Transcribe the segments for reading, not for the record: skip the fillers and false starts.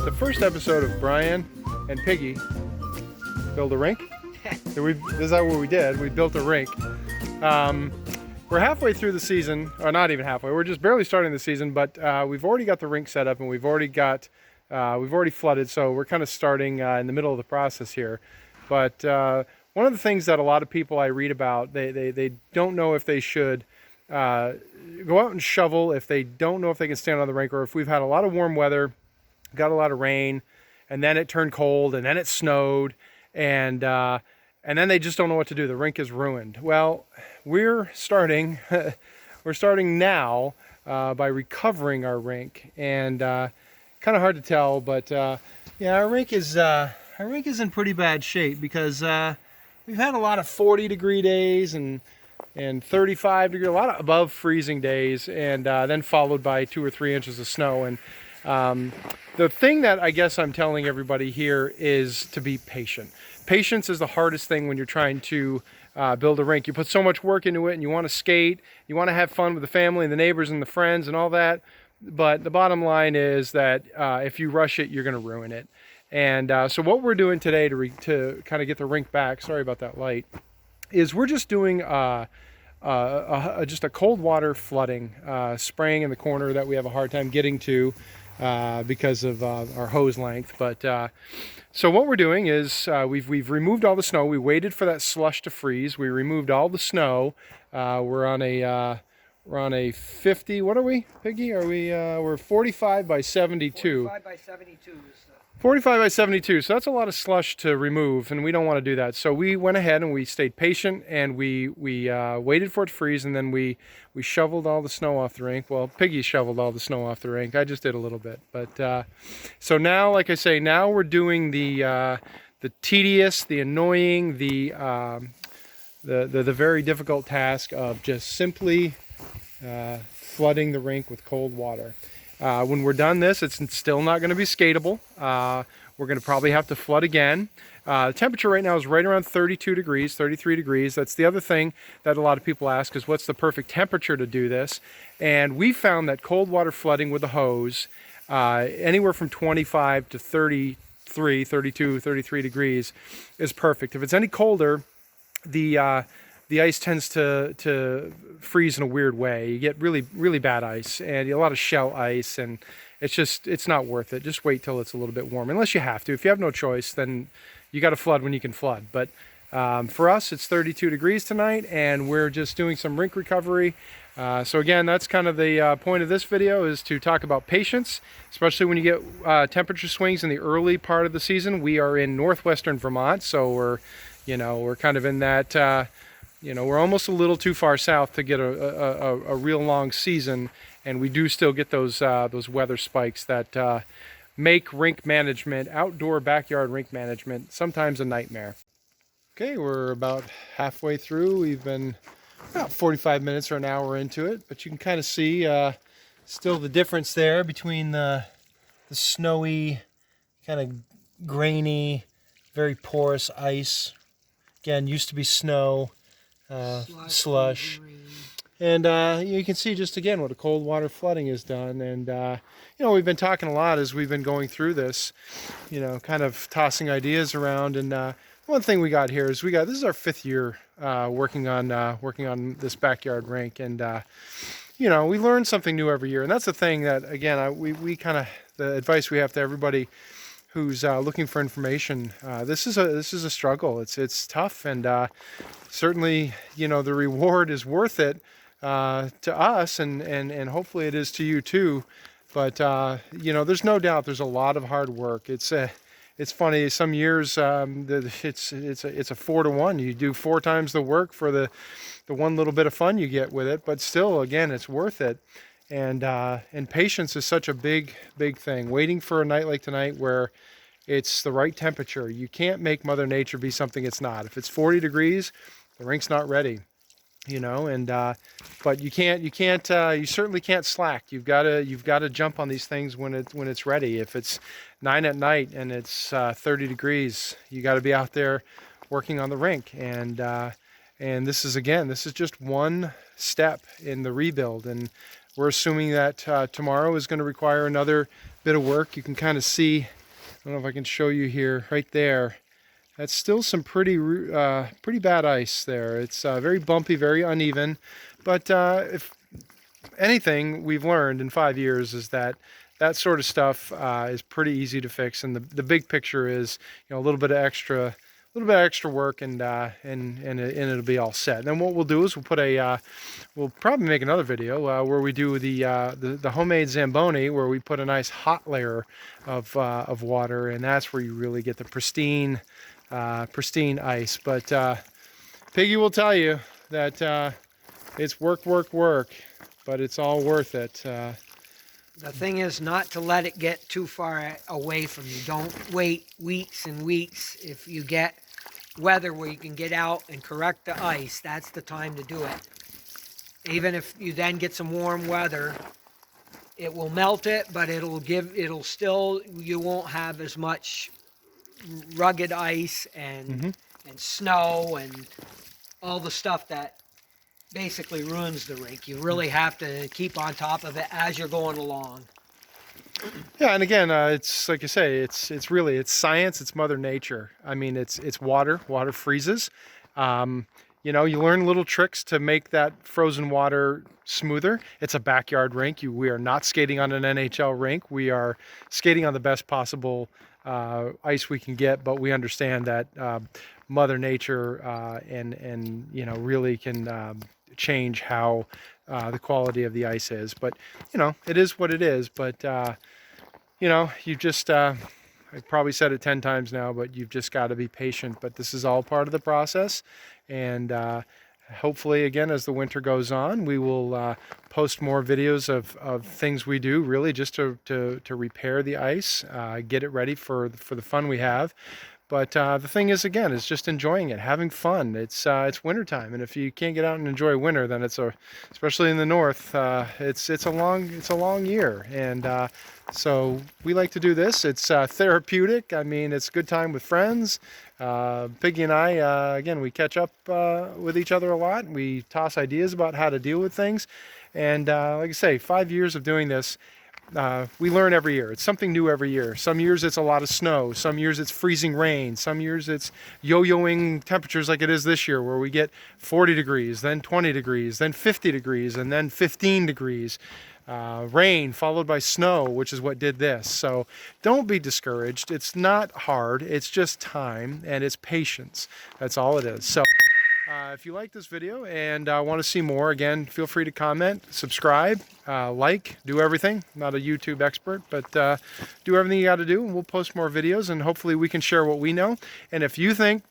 the first episode of Brian and Piggy build a rink. This is what we did. We built a rink. We're halfway through the season, or not even halfway. We're just barely starting the season, but we've already got the rink set up and we've already flooded. So we're kind of starting in the middle of the process here. But one of the things that a lot of people I read about, they don't know if they should go out and shovel, if they don't know if they can stand on the rink, or if we've had a lot of warm weather, got a lot of rain, and then it turned cold, and then it snowed, and then they just don't know what to do. The rink is ruined. Well, we're starting now by recovering our rink, and kind of hard to tell, but yeah, our rink is in pretty bad shape because we've had a lot of 40-degree days and 35-degree, a lot of above freezing days, and then followed by 2 or 3 inches of snow. And the thing that I guess I'm telling everybody here is to be patient. Patience is the hardest thing when you're trying to build a rink. You put so much work into it, and you want to skate, you want to have fun with the family and the neighbors and the friends and all that. But the bottom line is that if you rush it, you're going to ruin it. And so what we're doing today to kind of get the rink back, sorry about that light, is we're just doing just a cold water flooding, spraying in the corner that we have a hard time getting to because of our hose length. But so what we're doing is we've removed all the snow. We waited for that slush to freeze. We removed all the snow. We're on a 50. What are we, Piggy? We're 45 by 72. 45 by 72 is 45 by 72, so that's a lot of slush to remove, and we don't want to do that. So we went ahead and we stayed patient, and we waited for it to freeze, and then we shoveled all the snow off the rink. Well, Piggy shoveled all the snow off the rink. I just did a little bit. But so now, like I say, now we're doing the tedious, the annoying, the very difficult task of just simply flooding the rink with cold water. When we're done this, it's still not going to be skatable. We're going to probably have to flood again. The temperature right now is right around 32 degrees, 33 degrees. That's the other thing that a lot of people ask is what's the perfect temperature to do this? And we found that cold water flooding with a hose, anywhere from 25 to 33, 32, 33 degrees is perfect. If it's any colder, the ice tends to freeze in a weird way. You get really, really bad ice and a lot of shell ice, and it's not worth it. Just wait till it's a little bit warm, unless you have to. If you have no choice, then you got to flood when you can flood. But for us, it's 32 degrees tonight, and we're just doing some rink recovery. So again, that's kind of the point of this video, is to talk about patience, especially when you get temperature swings in the early part of the season. We are in northwestern Vermont, so we're kind of in that. We're almost a little too far south to get a real long season, and we do still get those weather spikes that make rink management, outdoor backyard rink management, sometimes a nightmare. Okay, we're about halfway through. We've been about 45 minutes or an hour into it, but you can kind of see still the difference there between the snowy, kind of grainy, very porous ice. Again, used to be snow. Slush, and you can see just again what a cold water flooding has done. And we've been talking a lot as we've been going through this, kind of tossing ideas around. And one thing we got here is this is our 5th year working on this backyard rink, and we learn something new every year. And that's the thing that, again, we kind of, the advice we have to everybody who's looking for information. This is a struggle. It's tough, and certainly the reward is worth it to us, and hopefully it is to you too. But there's no doubt there's a lot of hard work. It's funny. Some years it's a 4 to 1. You do 4 times the work for the one little bit of fun you get with it. But still, again, it's worth it. And patience is such a big thing. Waiting for a night like tonight where it's the right temperature. You can't make Mother Nature be something it's not. If it's 40 degrees, the rink's not ready. But you certainly can't slack. You've got to jump on these things when it's ready. If it's 9 at night and it's 30 degrees, you got to be out there working on the rink. And this is just one step in the rebuild. And we're assuming that tomorrow is going to require another bit of work. You can kind of see, I don't know if I can show you here, right there. That's still some pretty bad ice there. It's very bumpy, very uneven. But if anything we've learned in 5 years is that that sort of stuff is pretty easy to fix. And the big picture is, a little bit of extra work, and it'll be all set. And then what we'll do is we'll probably make another video where we do the homemade Zamboni, where we put a nice hot layer of water, and that's where you really get the pristine ice. But Piggy will tell you that it's work, but it's all worth it. The thing is not to let it get too far away from you. Don't wait weeks and weeks. If you get weather where you can get out and correct the ice, that's the time to do it. Even if you then get some warm weather, it will melt it, but it'll still, you won't have as much rugged ice and snow and all the stuff that basically ruins the rink. You really have to keep on top of it as you're going along. Yeah, and again, it's like you say, it's science, it's Mother Nature. I mean, it's water freezes. You learn little tricks to make that frozen water smoother. It's a backyard rink. We are not skating on an NHL rink. We are skating on the best possible ice we can get, but we understand that Mother Nature and really can change how the quality of the ice is. But it is what it is. But you just I've probably said it 10 times now, but you've just got to be patient. But this is all part of the process, and hopefully, again, as the winter goes on, we will post more videos of things we do, really just to repair the ice, get it ready for the fun we have. But the thing is, again, is just enjoying it, having fun. It's wintertime, and if you can't get out and enjoy winter, then especially in the north, it's a long year. And so we like to do this. It's therapeutic. I mean, it's a good time with friends. Piggy and I, again, we catch up with each other a lot. We toss ideas about how to deal with things. And like I say, 5 years of doing this, we learn every year. It's something new every year. Some years it's a lot of snow. Some years it's freezing rain. Some years it's yo-yoing temperatures like it is this year, where we get 40 degrees, then 20 degrees, then 50 degrees, and then 15 degrees. Rain followed by snow, which is what did this. So don't be discouraged. It's not hard. It's just time, and it's patience. That's all it is. So if you like this video and want to see more, again, feel free to comment, subscribe, like, do everything. I'm not a YouTube expert, but do everything you got to do, and we'll post more videos, and hopefully we can share what we know. And if you think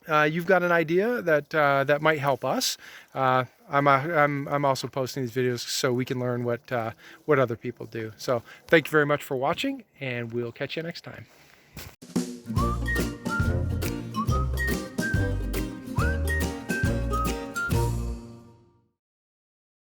you've got an idea that might help us, I'm also posting these videos so we can learn what other people do. So thank you very much for watching, and we'll catch you next time.